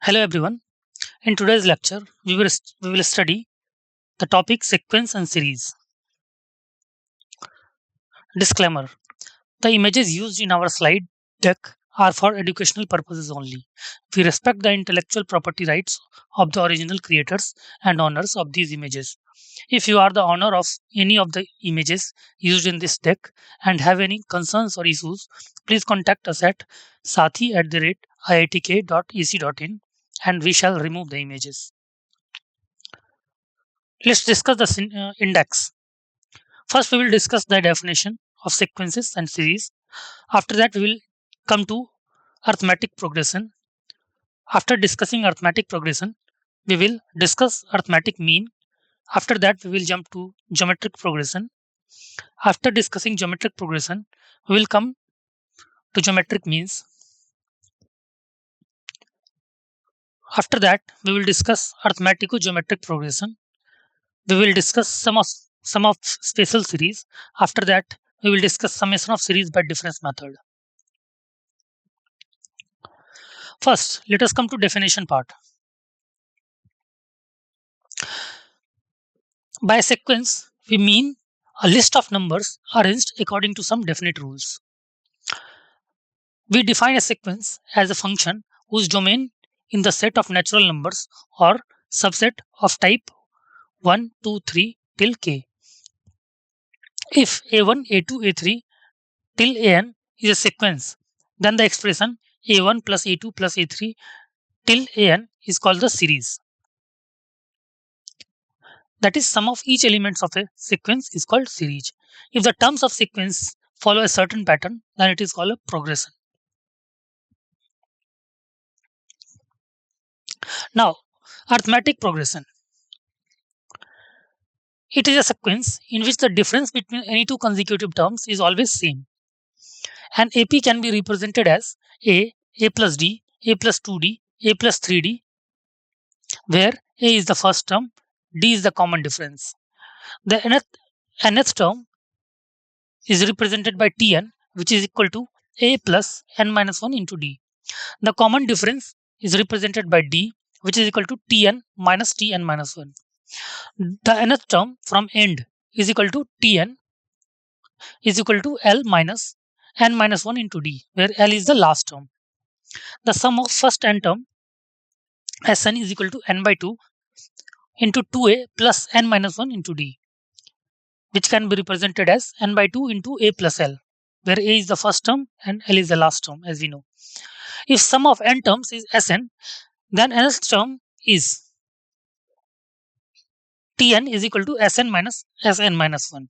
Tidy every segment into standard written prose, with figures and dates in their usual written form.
Hello everyone. In today's lecture, we will study the topic sequence and series. Disclaimer: the images used in our slide deck are for educational purposes only. We respect the intellectual property rights of the original creators and owners of these images. If you are the owner of any of the images used in this deck and have any concerns or issues, please contact us at sathi@iitk.ec.in and we shall remove the images. Let's discuss the index. First, we will discuss the definition of sequences and series. After that, we will come to arithmetic progression. After discussing arithmetic progression, we will discuss arithmetic mean. After that, we will jump to geometric progression. After discussing geometric progression, we will come to geometric means. After that, we will discuss arithmetico-geometric progression. We will discuss sum of special series. After that, we will discuss summation of series by difference method. First, let us come to definition part. By sequence, we mean a list of numbers arranged according to some definite rules. We define a sequence as a function whose domain in the set of natural numbers or subset of type 1, 2, 3 till k. If a1, a2, a3 till an is a sequence, then the expression a1 plus a2 plus a3 till an is called the series. That is, sum of each elements of a sequence is called series. If the terms of sequence follow a certain pattern, then it is called a progression. Now, arithmetic progression. It is a sequence in which the difference between any two consecutive terms is always same. An AP can be represented as A plus D, A plus 2D, A plus 3D, where A is the first term, D is the common difference. The nth term is represented by Tn, which is equal to A plus n minus 1 into D. The common difference is represented by D, which is equal to Tn minus Tn minus 1. The nth term from end is equal to Tn is equal to L minus n minus 1 into D, where L is the last term. The sum of first n term Sn is equal to n by 2 into 2a plus n minus 1 into D, which can be represented as n by 2 into a plus L, where a is the first term and L is the last term, as we know. If sum of n terms is Sn, then nth term is Tn is equal to Sn minus Sn minus 1.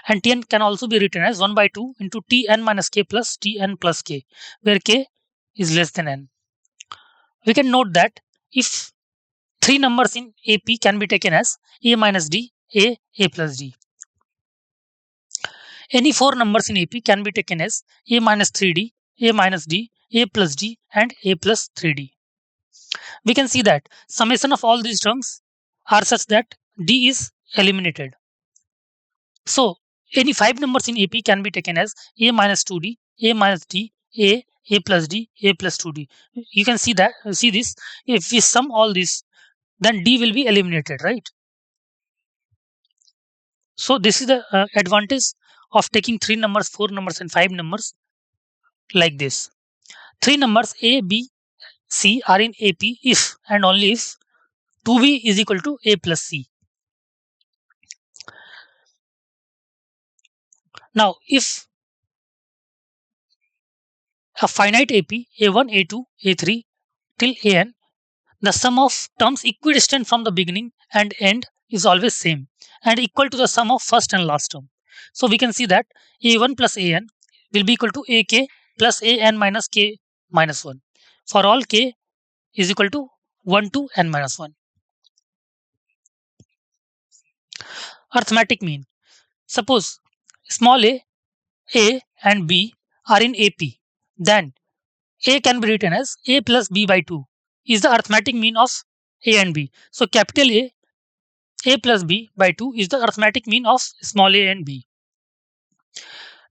And Tn can also be written as 1 by 2 into Tn minus k plus Tn plus k, where k is less than n. We can note that if three numbers in AP can be taken as a minus d, a plus d. Any four numbers in AP can be taken as a minus 3d, a minus d, a plus d, and a plus 3d. We can see that summation of all these terms are such that d is eliminated. So, any five numbers in AP can be taken as a minus 2d, a minus d, a plus d, a plus 2d. You can see this. If we sum all this, then d will be eliminated, right? So this is the advantage of taking three numbers, four numbers, and five numbers like this. Three numbers A, B, C are in AP if and only if 2B is equal to A plus C. Now, if a finite AP A1, A2, A3 till AN, the sum of terms equidistant from the beginning and end is always same and equal to the sum of first and last term. So we can see that A1 plus AN will be equal to AK plus AN minus K minus 1 for all K is equal to 1 to n minus 1. Arithmetic mean. Suppose small a and B are in AP, then A can be written as A plus B by 2 is the arithmetic mean of A and B. So capital A plus B by 2 is the arithmetic mean of small a and B.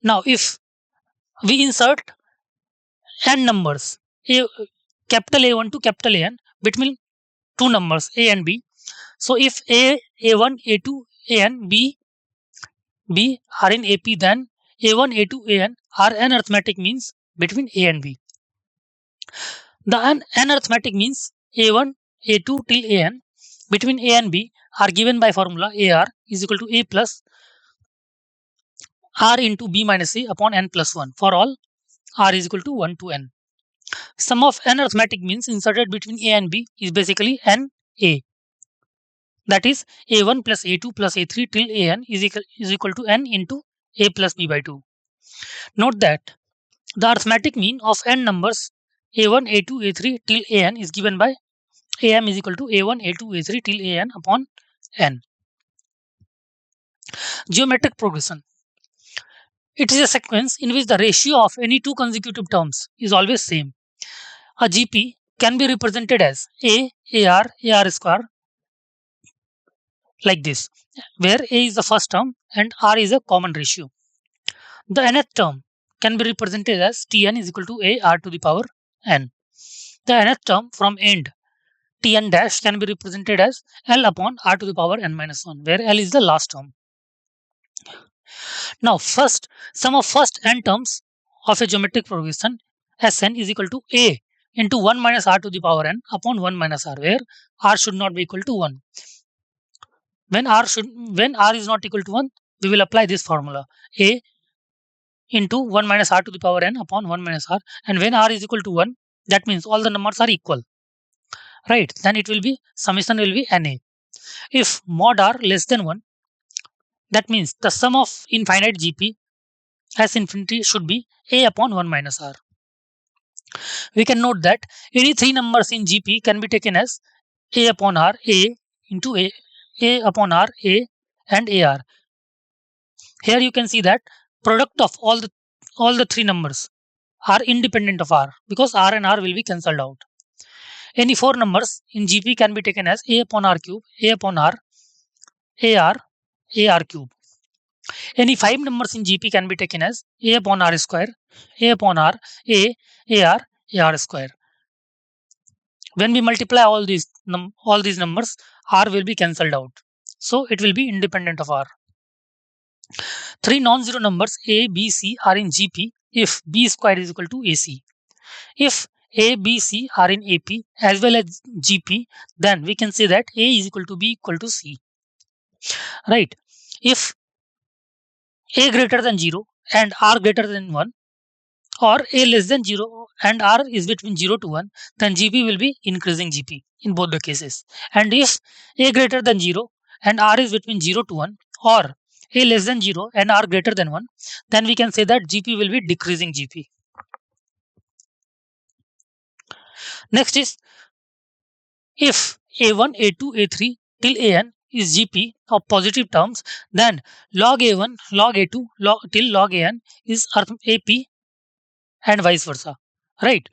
Now if we insert n numbers, capital A1 to capital AN between two numbers A and B. So if A1, A2, AN, B are in AP, then A1, A2, AN are n-arithmetic means between A and B. The n-arithmetic means A1, A2 till AN between A and B are given by formula AR is equal to A plus R into B minus A upon n plus 1 for all R is equal to 1 to n. Sum of n-arithmetic means inserted between A and B is basically NA. That is A1 plus A2 plus A3 till AN is equal to n into A plus B by 2. Note that the arithmetic mean of n numbers A1, A2, A3 till AN is given by AM is equal to A1, A2, A3 till AN upon n. Geometric progression. It is a sequence in which the ratio of any two consecutive terms is always same. A GP can be represented as AR square like this, where A is the first term and R is a common ratio. The nth term can be represented as Tn is equal to A R to the power n. The nth term from end Tn dash can be represented as L upon R to the power n minus 1, where L is the last term. Now, first sum of first n terms of a geometric progression Sn is equal to A into 1 minus R to the power n upon 1 minus R, where R should not be equal to 1. When R is not equal to 1, we will apply this formula A into 1 minus R to the power n upon 1 minus R, and when R is equal to 1, that means all the numbers are equal, right? Then it will be summation will be NA. If mod R less than 1, that means the sum of infinite GP as infinity should be A upon 1 minus R. We can note that any three numbers in GP can be taken as A upon R, A into A upon R, A and AR. Here you can see that product of all the three numbers are independent of R, because R and R will be cancelled out. Any four numbers in GP can be taken as A upon R cube, A upon R, AR cube. Any five numbers in GP can be taken as A upon R square, A upon R, AR square. When we multiply all these numbers, R will be cancelled out. So it will be independent of R. Three non-zero numbers A, B, C are in GP if B square is equal to AC. If A, B, C are in AP as well as GP, then we can say that A is equal to B equal to C. Right? If A greater than 0 and R greater than 1, or A less than 0 and R is between 0 to 1, then GP will be increasing GP in both the cases. And if A greater than 0 and R is between 0 to 1, or A less than 0 and R greater than 1, then we can say that GP will be decreasing GP. Next is, if A1, A2, A3 till AN is GP of positive terms, then log A1, log A2 till log AN is AP and vice versa, right?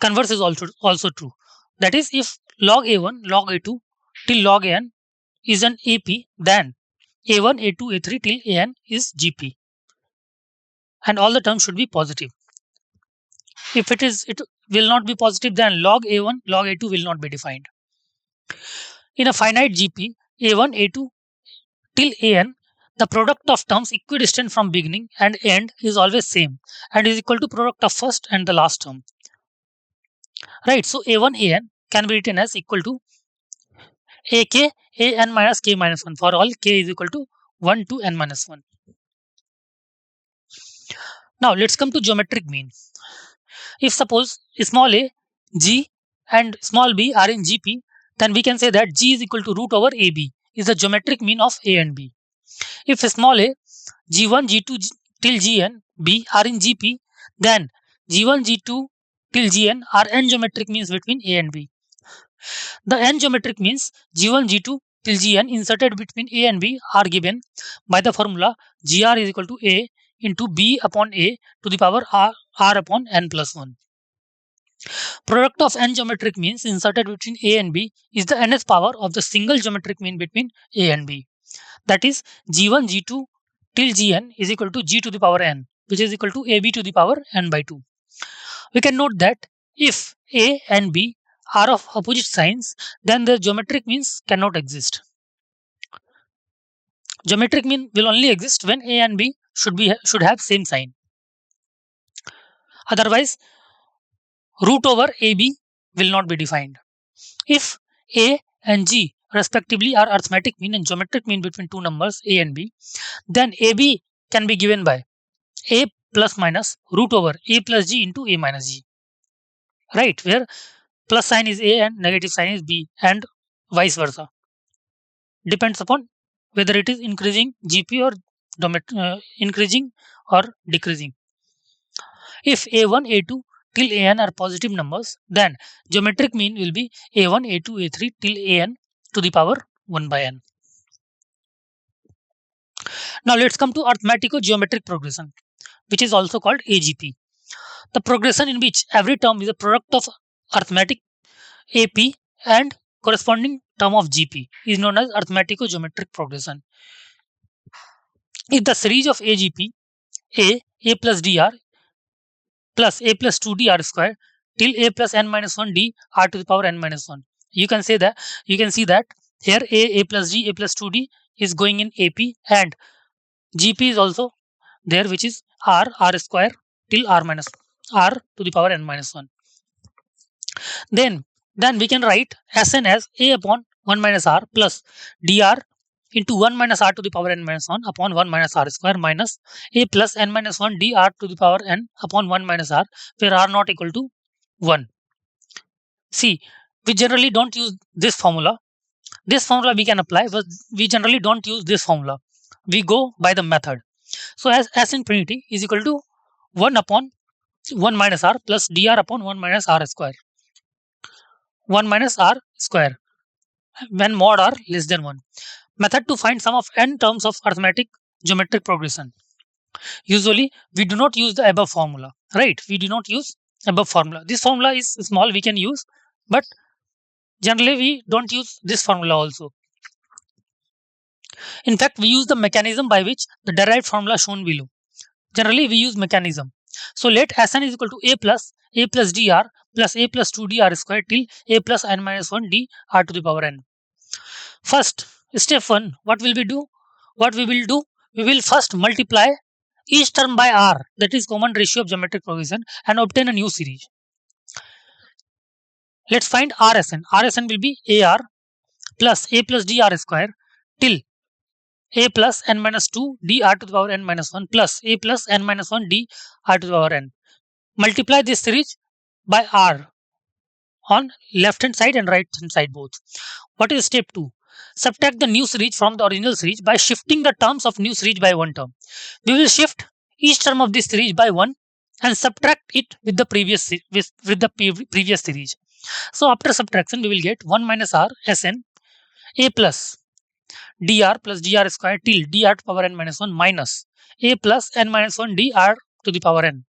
Converse is also true. That is, if log A1, log A2 till log AN is an AP, then A1, A2, A3 till AN is GP, and all the terms should be positive. If it will not be positive, then log A1, log A2 will not be defined. In a finite GP, A1, A2 till AN, the product of terms equidistant from beginning and end is always same and is equal to product of first and the last term. Right, so A1 AN can be written as equal to AK AN minus K minus 1 for all K is equal to 1 to N minus 1. Now let's come to geometric mean. If suppose small a, G and small b are in GP, then we can say that G is equal to root over AB is the geometric mean of A and B. If small a, G1, G2 till Gn, B are in GP, then G1, G2 till Gn are n geometric means between A and B. The n geometric means G1, G2 till Gn inserted between A and B are given by the formula Gr is equal to A into B upon A to the power R upon n plus 1. Product of n geometric means inserted between A and B is the nth power of the single geometric mean between A and B. That is, G1, G2 till Gn is equal to G to the power n, which is equal to AB to the power n by 2. We can note that if A and B are of opposite signs, then the geometric means cannot exist. Geometric mean will only exist when A and B should have same sign. Otherwise, root over AB will not be defined. If A and G respectively are arithmetic mean and geometric mean between two numbers A and B, then AB can be given by A plus minus root over A plus G into A minus G. Right, where plus sign is A and negative sign is B and vice versa. Depends upon whether it is increasing GP or increasing or decreasing. If A1, A2 till AN are positive numbers, then geometric mean will be A1, A2, A3 till AN to the power 1 by n. Now let's come to arithmetico-geometric progression, which is also called AGP. The progression in which every term is a product of arithmetic AP and corresponding term of GP is known as arithmetico-geometric progression. If the series of AGP A plus dr plus A plus 2d r square till A plus n minus 1 d r to the power n minus 1. You can see that here A plus d, A plus 2d is going in AP and GP is also there, which is r square till r to the power n minus 1. Then we can write Sn as A upon 1 minus r plus dr into 1 minus r to the power n minus 1 upon 1 minus r square minus A plus n minus 1 dr to the power n upon 1 minus r, where r not equal to 1. See, we generally don't use this formula. This formula we can apply, but we generally don't use this formula. We go by the method. So as S infinity is equal to 1 upon 1 minus r plus dr upon 1 minus r square. 1 minus r square when mod r less than 1. Method to find sum of n terms of arithmetic geometric progression. Usually we do not use the above formula, right? We do not use above formula. This formula is small, we can use, but generally we don't use this formula also. In fact, we use the mechanism by which the derived formula shown below. Generally we use mechanism. So let Sn is equal to A plus dr plus A plus 2 dr square till A plus n minus 1 dr to the power n. First, step 1, what will we do? We will first multiply each term by r, that is common ratio of geometric progression, and obtain a new series. Let's find Rsn. Rsn will be AR plus A plus dr square till A plus n minus 2 dr to the power n minus 1 plus A plus n minus 1 dr to the power n. Multiply this series by r on left hand side and right hand side both. What is step 2? Subtract the new series from the original series by shifting the terms of new series by one term. We will shift each term of this series by 1 and subtract it with the previous series. So after subtraction we will get 1 minus r Sn A plus dr square till dr to power n minus 1 minus A plus n minus 1 dr to the power n.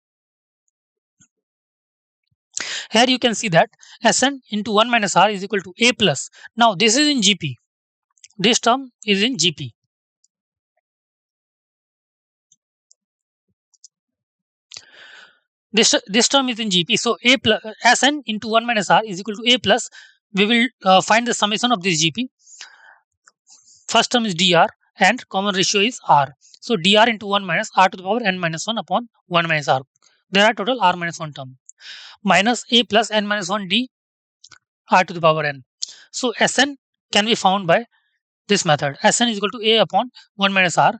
Here you can see that Sn into 1 minus r is equal to A plus. Now this is in GP. This term is in GP. This term is in GP. So A plus Sn into 1 minus r is equal to A plus. We will find the summation of this GP. First term is dr and common ratio is r. So dr into 1 minus r to the power n minus 1 upon 1 minus r. There are total r minus 1 term. Minus A plus n minus 1 d r to the power n. So Sn can be found by this method. Sn is equal to A upon 1 minus r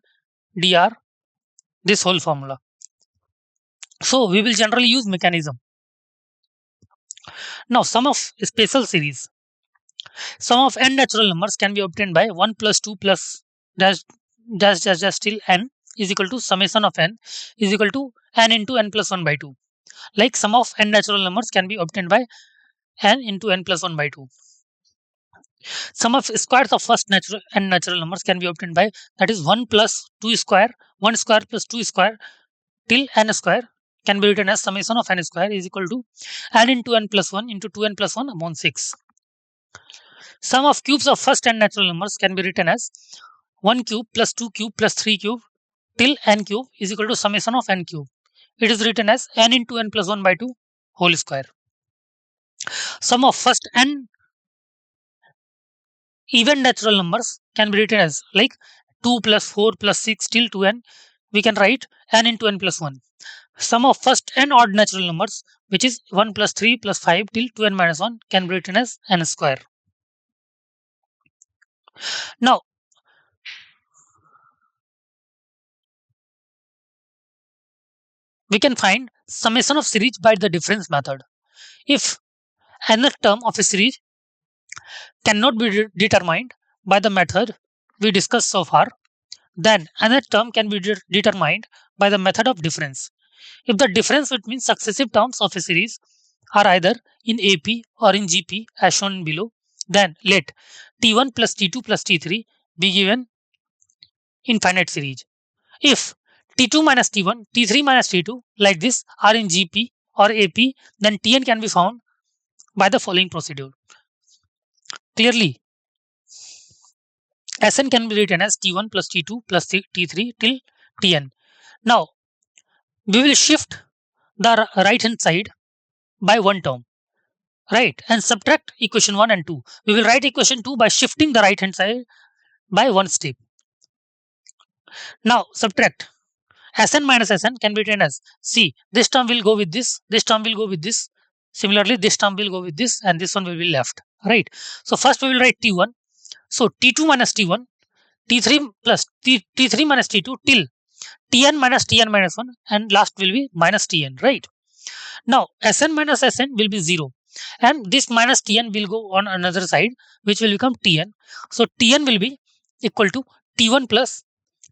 dr, this whole formula. So we will generally use mechanism. Now sum of special series. Sum of n natural numbers can be obtained by 1 plus 2 plus dash till n is equal to summation of n is equal to n into n plus 1 by 2. Like sum of n natural numbers can be obtained by n into n plus 1 by 2. Sum of squares of first n natural numbers can be obtained by, that is 1 plus 2 square, 1 square plus 2 square till n square can be written as summation of n square is equal to n into n plus 1 into 2n plus 1 upon 6. Sum of cubes of first n natural numbers can be written as 1 cube plus 2 cube plus 3 cube till n cube is equal to summation of n cube. It is written as n into n plus 1 by 2 whole square. Sum of first n even natural numbers can be written as like 2 plus 4 plus 6 till 2n. We can write n into n plus 1. Sum of first n odd natural numbers, which is 1 plus 3 plus 5 till 2n minus 1, can be written as n square. Now, we can find summation of series by the difference method. If nth term of a series cannot be determined by the method we discussed so far, then nth term can be determined by the method of difference. If the difference between successive terms of a series are either in AP or in GP as shown below, then let T1 plus T2 plus T3 be given infinite series. If T2 minus T1, T3 minus T2 like this are in GP or AP, then Tn can be found by the following procedure. Clearly, Sn can be written as T1 plus T2 plus T3 till Tn. Now, we will shift the right hand side by one term, right, and subtract equation 1 and 2. We will write equation 2 by shifting the right hand side by one step. Now, subtract. Sn minus Sn can be written as, see, this term will go with this term will go with this. Similarly, this term will go with this, and this one will be left, right? So, first we will write T1. So, T2 minus T1, T3 plus T3 minus T2 till Tn minus 1, and last will be minus Tn, right? Now, Sn minus Sn will be 0, and this minus Tn will go on another side, which will become Tn. So, Tn will be equal to T1 plus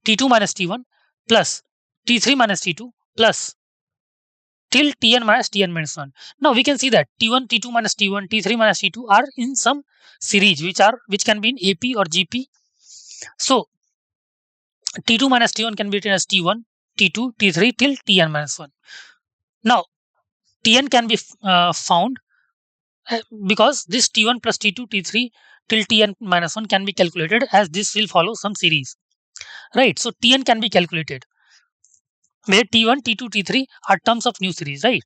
T2 minus T1 plus T3 minus T2 plus till Tn minus 1. Now, we can see that T1, T2 minus T1, T3 minus T2 are in some series which can be in AP or GP. So, T2 minus T1 can be written as T1, T2, T3 till Tn minus 1. Now, Tn can be found because this T1 plus T2, T3 till Tn minus 1 can be calculated, as this will follow some series, right? So, Tn can be calculated where T1, T2, T3 are terms of new series, right?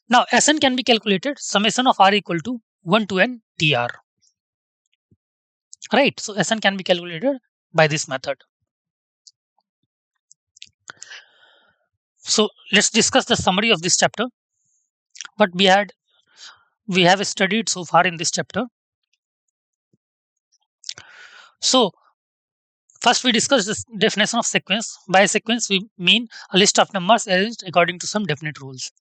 Now, Sn can be calculated summation of R equal to 1 to n Tr, right? So, Sn can be calculated by this method. So, let's discuss the summary of this chapter. What we have studied so far in this chapter. So, first we discussed the definition of sequence. By sequence, we mean a list of numbers arranged according to some definite rules.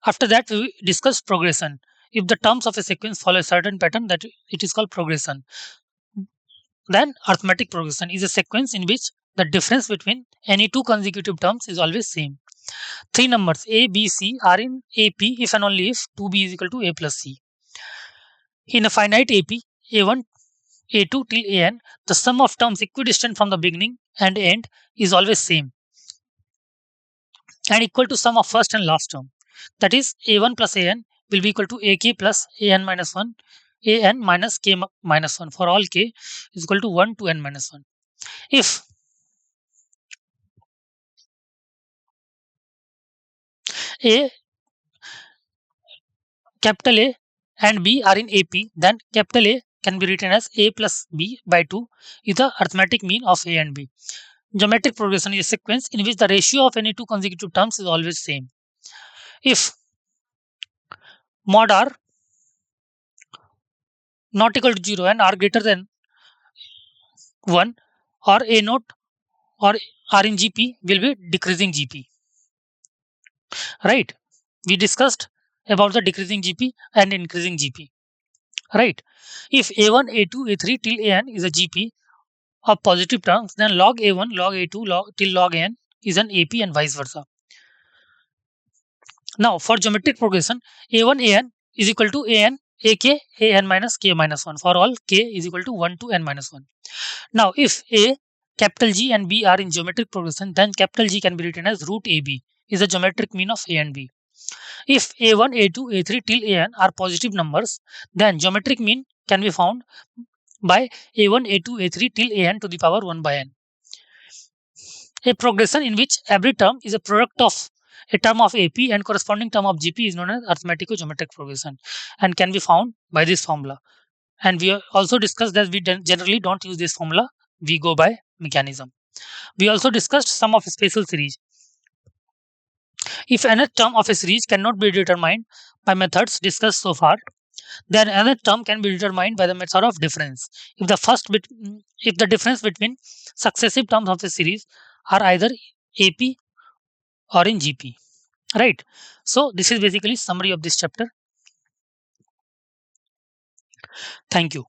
After that, we discussed progression. If the terms of a sequence follow a certain pattern, that it is called progression. Then arithmetic progression is a sequence in which the difference between any two consecutive terms is always same. Three numbers A, B, C are in AP if and only if 2B is equal to A plus C. In a finite AP, A1, A2 till AN, the sum of terms equidistant from the beginning and end is always same and equal to sum of first and last term. That is, A1 plus AN will be equal to AK plus AN minus 1, AN minus K minus 1 for all K is equal to 1 to N minus 1. If A, capital A and B are in AP, then capital A can be written as A plus B by 2 is the arithmetic mean of A and B. Geometric progression is a sequence in which the ratio of any two consecutive terms is always same. If mod R not equal to 0 and R greater than 1, or A naught or R in GP will be decreasing GP. Right? We discussed about the decreasing GP and increasing GP. Right? If A1, A2, A3 till AN is a GP of positive terms, then log A1, log A2 till log AN is an AP and vice versa. Now, for geometric progression, A1 AN is equal to AN AK AN minus K minus 1 for all K is equal to 1 to N minus 1. Now, if A, capital G and B are in geometric progression, then capital G can be written as root AB is the geometric mean of A and B. If A1, A2, A3 till AN are positive numbers, then geometric mean can be found by A1, A2, A3 till AN to the power 1 by N. A progression in which every term is a product of A term of AP and corresponding term of GP is known as arithmetico-geometric progression and can be found by this formula. And we also discussed that we generally don't use this formula, we go by mechanism. We also discussed sum of special series. If nth term of a series cannot be determined by methods discussed so far, then nth term can be determined by the method of difference. If the difference between successive terms of a series are either AP or in GP, right? So this is basically summary of this chapter. Thank you.